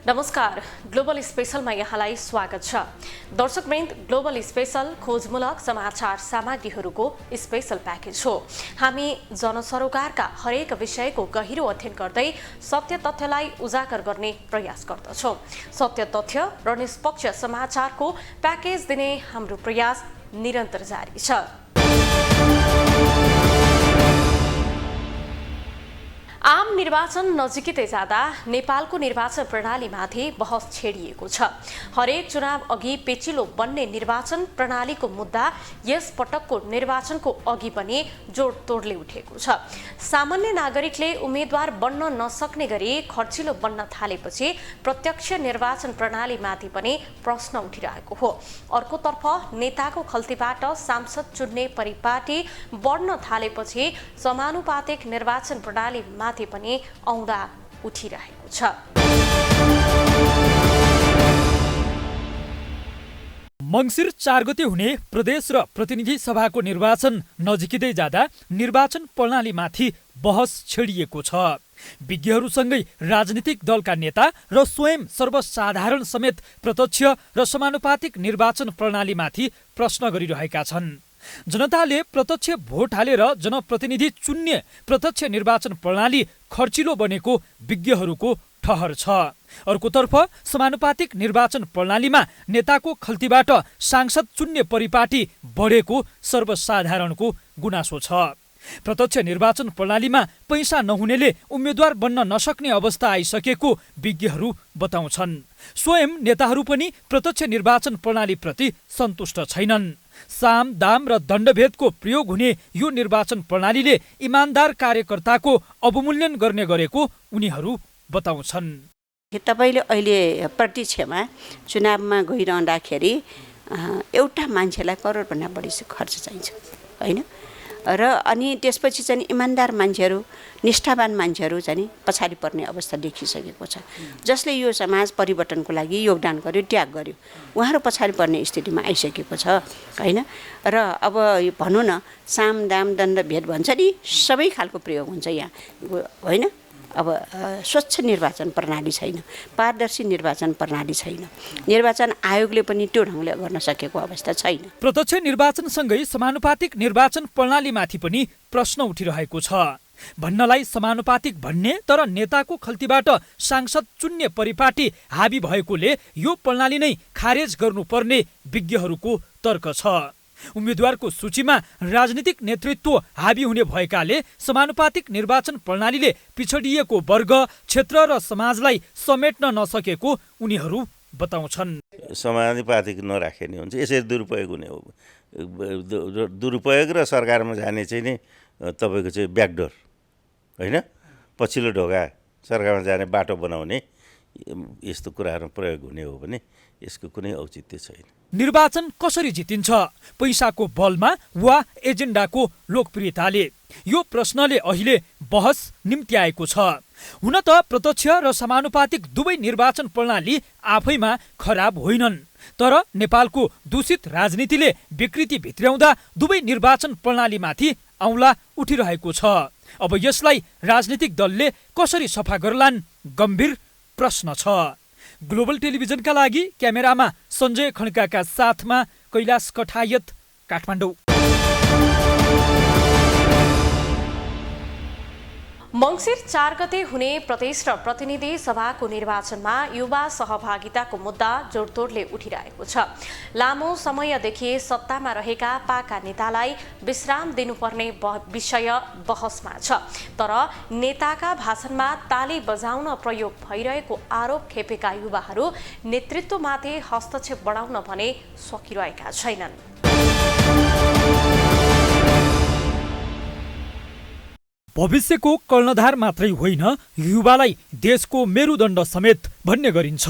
नमस्कार, ग्लोबल स्पेशलमा यहाँलाई स्वागत छ। दर्शकवृन्द, ग्लोबल स्पेशल खोजमूलक समाचार सामग्रीहरूको स्पेशल प्याकेज हो। हामी जनसरोकारका हरेक विषयको गहिरो अध्ययन गर्दै सत्य तथ्यलाई उजागर गर्ने प्रयास गर्दछौँ। सत्य तथ्य र निष्पक्ष समाचारको प्याकेज दिने हाम्रो प्रयास निरन्तर जारी छ। आम निर्वाचन नजिकै जाँदा नेपालको निर्वाचन प्रणालीमाथि बहस छेडिएको छ। हरेक चुनाव अघि पेचिलो बन्ने निर्वाचन प्रणालीको मुद्दा यस पटकको निर्वाचनको अघि पनि जोडतोडले उठेको छ। सामान्य नागरिकले उम्मेद्वार बन्न नसक्ने गरी खर्चिलो बन्न थालेपछि प्रत्यक्ष निर्वाचन प्रणालीमाथि पनि प्रश्न उठिरहेको हो। अर्कोतर्फ नेताको खल्तीबाट सांसद चुन्ने परिपाटी बढ्न थालेपछि समानुपातिक निर्वाचन प्रणाली पनि औँला उठिरहेको छ। मङ्सिर 4 गते हुने प्रदेश र प्रतिनिधि सभाको निर्वाचन नजिकै जाँदा निर्वाचन प्रणालीमाथि बहस छेडिएको छ। विज्ञहरूसँगै राजनीतिक दलका नेता र स्वयं सर्वसाधारण समेत प्रत्यक्ष र समानुपातिक निर्वाचन प्रणालीमाथि प्रश्न गरिरहेका छन्। जनताले प्रत्यक्ष भोट हालेर जनप्रतिनिधि चुन्ने प्रत्यक्ष निर्वाचन प्रणाली खर्चिलो बनेको विज्ञहरूको ठहर छ। अर्कोतर्फ समानुपातिक निर्वाचन प्रणालीमा नेताको खल्तीबाट सांसद चुन्ने परिपाटी बढेको सर्वसाधारणको गुनासो छ। प्रत्यक्ष निर्वाचन प्रणालीमा पैसा नहुनेले उम्मेद्वार बन्न नसक्ने अवस्था आइसकेको विज्ञहरू बताउँछन्। स्वयं नेताहरू पनि प्रत्यक्ष निर्वाचन प्रणालीप्रति सन्तुष्ट छैनन्। साम दाम र दण्डभेदको प्रयोग हुने यो निर्वाचन प्रणालीले इमान्दार कार्यकर्ताको अवमूल्यन गर्ने गरेको उनीहरू बताउँछन्। तपाईले अहिले प्रत्यक्षमा चुनावमा गइरहँदाखेरि एउटा मान्छेलाई करोडभन्दा बढी खर्च चाहिन्छ, होइन? र अनि त्यसपछि चाहिँ इमान्दार मान्छेहरू, निष्ठावान मान्छेहरू चाहिँ पछाडि पर्ने अवस्था देखिसकेको छ। जसले यो समाज परिवर्तनको लागि योगदान गर्यो, त्याग गर्यो, उहाँहरू पछाडि पर्ने स्थितिमा आइसकेको छ, होइन? र अब भनौँ न, साम दाम दण्ड भेद भन्छ नि, सबै खालको प्रयोग हुन्छ यहाँ, होइन? अब स्वच्छ निर्वाचन प्रणाली छैन, पारदर्शी निर्वाचन प्रणाली छैन, निर्वाचन आयोगले पनि त्यो ढङ्गले गर्न सकेको अवस्था छैन। प्रत्यक्ष निर्वाचनसँगै समानुपातिक निर्वाचन प्रणालीमाथि पनि प्रश्न उठिरहेको छ। भन्नलाई समानुपातिक भन्ने, तर नेताको खल्तीबाट सांसद चुन्ने परिपाटी हाबी भएकोले यो प्रणाली नै खारेज गर्नुपर्ने विज्ञहरूको तर्क छ। उम्मेद्वारको सूचीमा राजनीतिक नेतृत्व हाबी हुने भएकाले समानुपातिक निर्वाचन प्रणालीले पिछडिएको वर्ग, क्षेत्र र समाजलाई समेट्न नसकेको उनीहरू बताउँछन्। समानुपातिक नराखे नि हुन्छ, यसरी दुरुपयोग हुने हो। दुरुपयोग र सरकारमा जाने चाहिँ नि तपाईँको चाहिँ ब्याकडोर, होइन? पछिल्लो ढोका सरकारमा जाने बाटो बनाउने, यस्तो कुराहरू प्रयोग हुने हो भने यसको कुनै औचित्य छैन। निर्वाचन कसरी जितिन्छ? पैसाको बलमा वा एजेन्डाको लोकप्रियताले? यो प्रश्नले अहिले बहस निम्त्याएको छ। हुन त प्रत्यक्ष र समानुपातिक दुवै निर्वाचन प्रणाली आफैमा खराब होइनन्, तर नेपालको दूषित राजनीतिले विकृति भित्र्याउँदा दुवै निर्वाचन प्रणालीमाथि औँला उठिरहेको छ। अब यसलाई राजनीतिक दलले कसरी सफा गर्लान्? गम्भीर प्रश्न छ। ग्लोबल टेलिभिजनका लागि क्यामेरामा सञ्जय खड्काका साथमा कैलाश कठायत, काठमाडौँ। मङ्सिर 4 गते हुने प्रदेश र प्रतिनिधि सभाको निर्वाचनमा युवा सहभागिताको मुद्दा जोडतोडले उठिरहेको छ। लामो समयदेखि सत्तामा रहेका पाका नेतालाई विश्राम दिनुपर्ने विषय बहसमा छ। तर नेताका भाषणमा ताली बजाउन प्रयोग भइरहेको आरोप खेपेका युवाहरू नेतृत्वमाथि हस्तक्षेप बढाउन भने सकिरहेका छैनन्। भविष्यको कर्णधार मात्रै होइन, युवालाई देशको मेरुदण्ड समेत भन्ने गरिन्छ।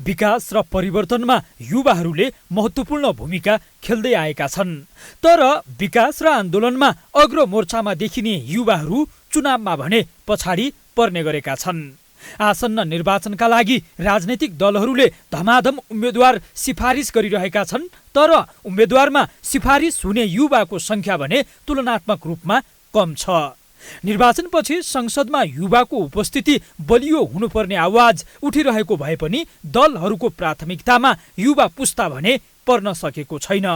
विकास र परिवर्तनमा युवाहरूले महत्त्वपूर्ण भूमिका खेल्दै आएका छन्। तर विकास र आन्दोलनमा अग्र मोर्चामा देखिने युवाहरू चुनावमा भने पछाडि पर्ने गरेका छन्। आसन्न निर्वाचनका लागि राजनैतिक दलहरूले धमाधम उम्मेद्वार सिफारिस गरिरहेका छन्, तर उम्मेद्वारमा सिफारिस हुने युवाको संख्या भने तुलनात्मक रूपमा कम छ। निर्वाचनपछि संसदमा युवाको उपस्थिति बलियो हुनुपर्ने आवाज उठिरहेको भए पनि दलहरूको प्राथमिकतामा युवा पुस्ता भने पर्न सकेको छैन।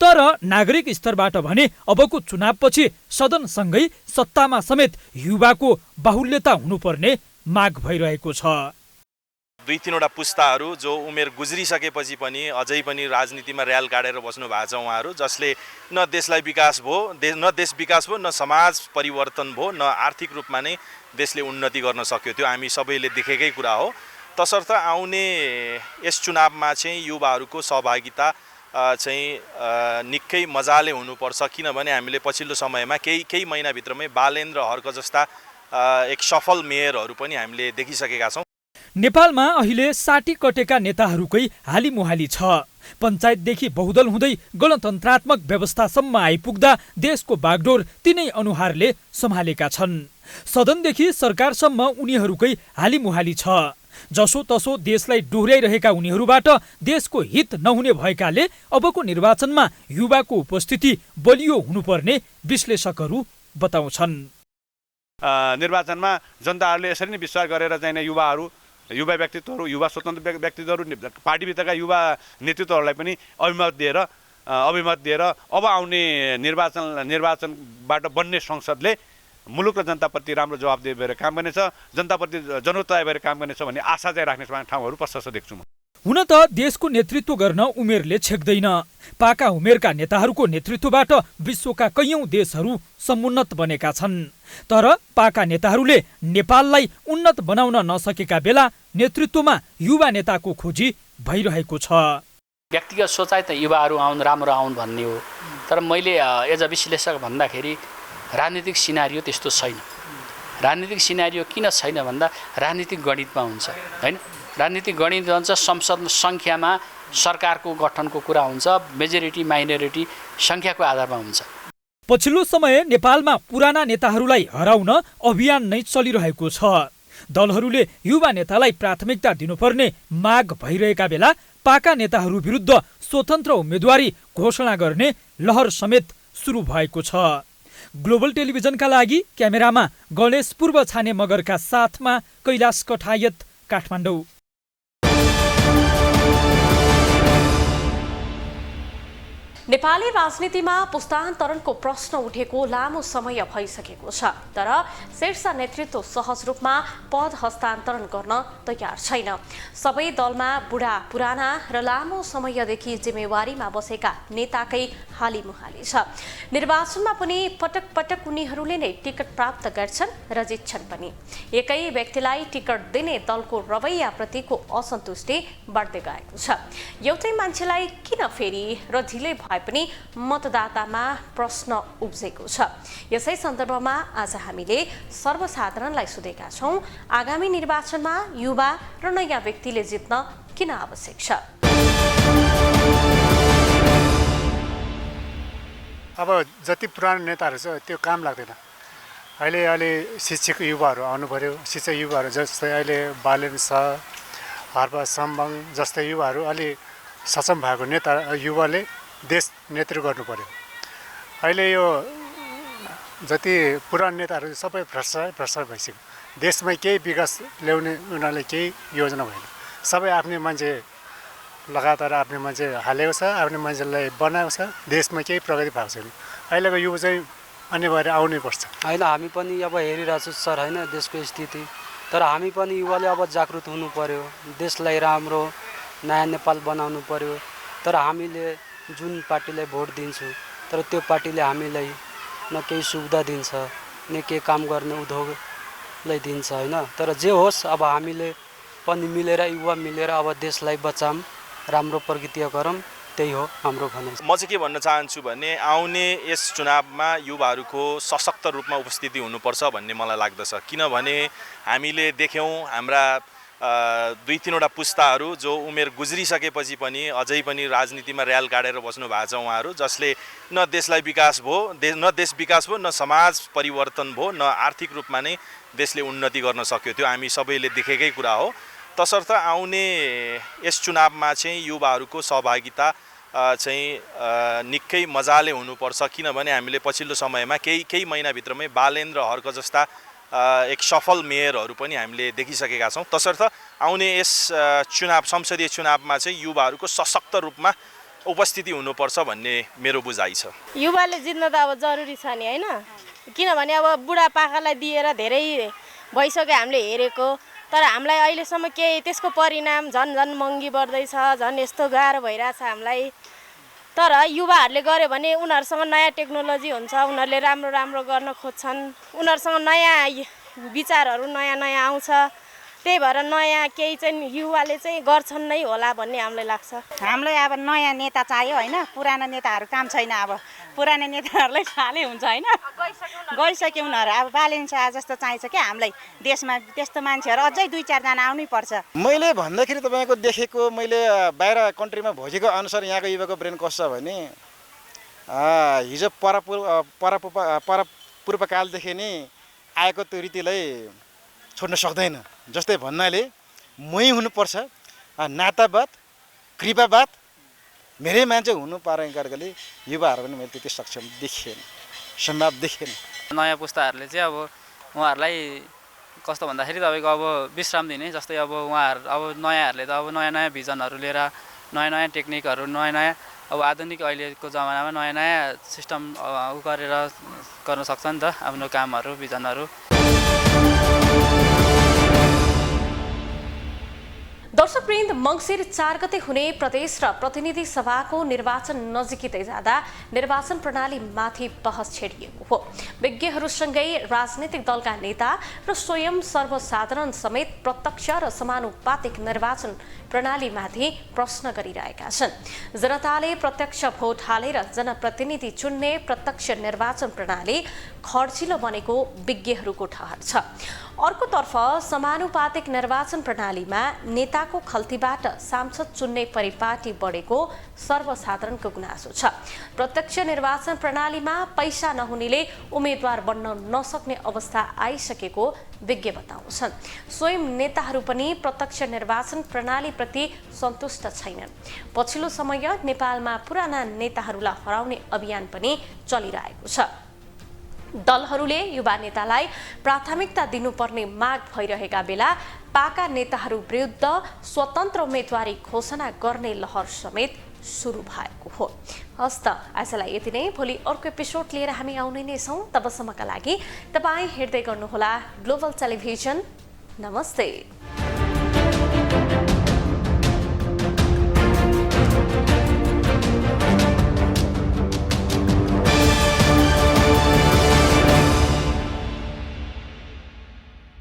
तर नागरिक स्तरबाट भने अबको चुनावपछि सदनसँगै सत्तामा समेत युवाको बाहुल्यता हुनुपर्ने माग भइरहेको छ। 2-3वटा पुस्ताहरू जो उमेर गुज्रिसकेपछि पनि अझै पनि राजनीतिमा र्याल गाडेर बस्नु भएको छ उहाँहरू, जसले न देशलाई विकास भयो, न देश विकास भयो, न समाज परिवर्तन भयो, न आर्थिक रूपमा नै देशले उन्नति गर्न सक्यो। त्यो हामी सबैले देखेकै कुरा हो। तसर्थ आउने यस चुनावमा चाहिँ युवाहरूको सहभागिता चाहिँ निकै मजाले हुनुपर्छ, किनभने हामीले पछिल्लो समयमा केही महिनाभित्रमै बालेन्द्र हर्क जस्ता एक सफल मेयरहरू पनि हामीले देखिसकेका छौँ। नेपालमा अहिले साटी कटेका नेताहरूकै हालिमुहाली छ। पञ्चायतदेखि बहुदल हुँदै गणतन्त्रात्मक व्यवस्थासम्म आइपुग्दा देशको बागडोर तिनै अनुहारले सम्हालेका छन्। सदनदेखि सरकारसम्म उनीहरूकै हालिमुहाली छ। जसो तसो देशलाई डोर्याइरहेका उनीहरूबाट देशको हित नहुने भएकाले अबको निर्वाचनमा युवाको उपस्थिति बलियो हुनुपर्ने विश्लेषकहरू बताउँछन्। निर्वाचनमा जनताहरूले यसरी नै विश्वास गरेर चाहिँ युवा व्यक्तित्वहरू, युवा स्वतन्त्र व्यक्तित्वहरू, पार्टीभित्रका युवा नेतृत्वहरूलाई पनि अभिमत दिएर अब आउने निर्वाचनबाट बन्ने संसदले मुलुक र जनताप्रति राम्रो जवाबदेही भएर काम गर्नेछ, जनताप्रति जनोत्तरदायी भएर काम गर्नेछ भन्ने आशा चाहिँ राख्ने ठाउँहरू प्रशस्त देख्छु म। हुन त देशको नेतृत्व गर्न उमेरले छेक्दैन। पाका उमेरका नेताहरूको नेतृत्वबाट विश्वका कैयौं देशहरू समुन्नत बनेका छन्। तर पाका नेताहरूले नेपाललाई उन्नत बनाउन नसकेका बेला नेतृत्वमा युवा नेताको खोजी भइरहेको छ। व्यक्तिगत सोचाइ त युवाहरू आउन्, राम्रो आउन् भन्ने हो। तर मैले एज अ विश्लेषक भन्दाखेरि राजनीतिक सिनारियो त्यस्तो छैन। राजनीतिक सिनारियो किन छैन भन्दा राजनीतिक गणितमा हुन्छ, हैन? राजनीतिक गणित भन्छ संसद सङ्ख्यामा सरकारको गठनको कुरा हुन्छ, मेजोरिटी माइनोरिटी सङ्ख्याको आधारमा हुन्छ। पछिल्लो समय नेपालमा पुराना नेताहरूलाई हराउन अभियान नै चलिरहेको छ। दलहरूले युवा नेतालाई प्राथमिकता दिनुपर्ने माग भइरहेका बेला पाका नेताहरू विरुद्ध स्वतन्त्र उम्मेदवारी घोषणा गर्ने लहर समेत सुरु भएको छ। ग्लोबल टेलिभिजनका लागि क्यामेरामा गणेश पूर्व छाने मगरका साथमा कैलाश कठायत, काठमाडौँ। नेपाली राजनीतिमा पुस्तान्तरणको प्रश्न उठेको लामो समय भइसकेको छ। तर शीर्ष नेतृत्व सहज रूपमा पद हस्तान्तरण गर्न तयार छैन। सबै दलमा बुढा पुराना र लामो समयदेखि जिम्मेवारीमा बसेका नेताकै हालिमुहाली छ। निर्वाचनमा पनि पटक पटक उनीहरूले नै टिकट प्राप्त गर्छन् र जित्छन् पनि। एकै व्यक्तिलाई टिकट दिने दलको रवैयाप्रतिको असन्तुष्टि बढ्दै गएको छ। एउटै मान्छेलाई किन फेरि र ढिलै पनि मतदातामा प्रश्न उब्जेको छ। यसै सन्दर्भमा आज हामीले सर्वसाधारणलाई सोधेका छौँ, आगामी निर्वाचनमा युवा र नयाँ व्यक्तिले जित्न किन आवश्यक छ? अब जति पुरानो नेताहरू छ त्यो काम लाग्दैन। अहिले शिक्षक युवाहरू आउनु पर्यो। शिक्षक युवाहरू जस्तै अहिले बालेन्द्र शाह, हर्प सम्बङ जस्तै युवाहरू अलि सक्षम भएको नेता युवाले देश नेतृत्व गर्नु पर्यो। अहिले यो जति पुरानो नेताहरू सबै भ्रष्टाचार भइसक्यो। देशमै केही विकास ल्याउने उनीहरूले केही योजना भएन। सबै आफ्नै मान्छे लगातार आफ्नै मान्छे हालेको छ, आफ्नै मान्छेलाई बनाएको छ। देशमा केही प्रगति भएको छैन। अहिलेको युवा चाहिँ अनिवार्य आउनै पर्छ। होइन, हामी पनि अब हेरिरहेको छु सर, होइन देशको स्थिति। तर हामी पनि युवाले अब जागृत हुनु पर्यो। देशलाई राम्रो नयाँ नेपाल बनाउनु पर्यो। तर हामीले जुन पार्टीलाई भोट दिन्छौँ, तर त्यो पार्टीले हामीलाई न केही सुविधा दिन्छ, न केही काम गर्ने उद्योगलाई दिन्छ, होइन। तर जे होस्, अब हामीले पनि मिलेर, युवा मिलेर अब देशलाई बचाऊँ, राम्रो प्रगति गरौँ, त्यही हो हाम्रो भनाइ। म चाहिँ के भन्न चाहन्छु भने आउने यस चुनावमा युवाहरूको सशक्त रूपमा उपस्थिति हुनुपर्छ भन्ने मलाई लाग्दछ। किनभने हामीले देख्यौँ हाम्रा 2-3वटा पुस्ताहरू जो उमेर गुज्रिसकेपछि पनि अझै पनि राजनीतिमा र्याल गाडेर बस्नु भएको छ उहाँहरू, जसले न देशलाई विकास भयो, न देश विकास भयो, न समाज परिवर्तन भयो, न आर्थिक रूपमा नै देशले उन्नति गर्न सक्यो। त्यो हामी सबैले देखेकै कुरा हो। तसर्थ आउने यस चुनावमा चाहिँ युवाहरूको सहभागिता चाहिँ निकै मजाले हुनुपर्छ, किनभने हामीले पछिल्लो समयमा केही महिनाभित्रमै बालेन्द्र हर्क जस्ता एक सफल मेयरहरू पनि हामीले देखिसकेका छौँ। तसर्थ आउने यस संसदीय चुनावमा चाहिँ युवाहरूको सशक्त रूपमा उपस्थिति हुनुपर्छ भन्ने मेरो बुझाइ छ। युवाले जित्न त अब जरुरी छ नि होइन, किनभने अब बुढापाकालाई दिएर धेरै भइसक्यो हामीले हेरेको, तर हामीलाई अहिलेसम्म केही त्यसको परिणाम झन् महँगी बढ्दैछ, झन् यस्तो गाह्रो भइरहेछ हामीलाई। तर युवाहरूले गर्यो भने उनीहरूसँग नयाँ टेक्नोलोजी हुन्छ, उनीहरूले राम्रो गर्न खोज्छन्, उनीहरूसँग नयाँ विचारहरू नयाँ आउँछ, त्यही भएर नयाँ केही चाहिँ युवाले चाहिँ गर्छन् नै होला भन्ने हामीलाई लाग्छ। हामीलाई अब नयाँ नेता चाहियो होइन, पुरानो नेताहरू काम छैन, अब पुरानो नेताहरूलाई थाले हुन्छ होइन, गइसक्यो उनीहरू। अब बालेन शाह जस्तो चाहिन्छ क्या हामीलाई देशमा, त्यस्तो मान्छेहरू अझै 2-4 जना आउनै पर्छ। मैले भन्दाखेरि तपाईँको देखेको, मैले बाहिर कन्ट्रीमा भोगेको अनुसार यहाँको युवाको ब्रेन कस्तो छ भने हिजो पूर्वकालदेखि नै आएको त्यो रीतिलाई छोड्न सक्दैन। जस्तै भन्नाले मै हुनुपर्छ, नातावाद, कृपावाद, मेरै मान्छे हुनु पार्ने गरेकोले युवाहरू पनि मैले त्यति सक्षम देखेन, सम्भव देखेन। नयाँ पुस्ताहरूले चाहिँ अब उहाँहरूलाई कस्तो भन्दाखेरि तपाईँको अब विश्राम दिने, जस्तै अब उहाँहरू अब नयाँहरूले त अब नयाँ भिजनहरू लिएर नयाँ टेक्निकहरू, नयाँ अब आधुनिक अहिलेको जमानामा नयाँ सिस्टम गरेर गर्न सक्छ नि त आफ्नो कामहरू, भिजनहरू। दर्शकवृन्द, मङ्सिर 4 गते हुने प्रदेश र प्रतिनिधि सभाको निर्वाचन नजिकै जाँदा निर्वाचन प्रणालीमाथि बहस छेडिएको हो। विज्ञहरूसँगै राजनीतिक दलका नेता र स्वयं सर्वसाधारण समेत प्रत्यक्ष र समानुपातिक निर्वाचन प्रणालीमाथि प्रश्न गरिरहेका छन्। जनताले प्रत्यक्ष भोट हालेर जनप्रतिनिधि चुन्ने प्रत्यक्ष निर्वाचन प्रणाली खर्चिलो बनेको विज्ञहरूको ठहर छ। अर्कोतर्फ समानुपातिक निर्वाचन प्रणालीमा नेताको खल्तीबाट सांसद चुन्ने परिपाटी बढेको सर्वसाधारणको गुनासो छ। प्रत्यक्ष निर्वाचन प्रणालीमा पैसा नहुनेले उम्मेदवार बन्न नसक्ने अवस्था आइसकेको विज्ञ बताउँछन्। स्वयं नेताहरू पनि प्रत्यक्ष निर्वाचन प्रणालीप्रति सन्तुष्ट छैनन्। पछिल्लो समय नेपालमा पुराना नेताहरूलाई हराउने अभियान पनि चलिरहेको छ। दलहरूले युवा नेतालाई प्राथमिकता दिनुपर्ने माग भइरहेका बेला पाका नेताहरू विरुद्ध स्वतन्त्र उम्मेदवारी घोषणा गर्ने लहर समेत सुरु भएको हो। हस्त आजलाई यति नै। भोलि अर्को एपिसोड लिएर हामी आउने नै छौँ। तबसम्मका लागि तपाईँ हेर्दै गर्नुहोला ग्लोबल टेलिभिजन। नमस्ते।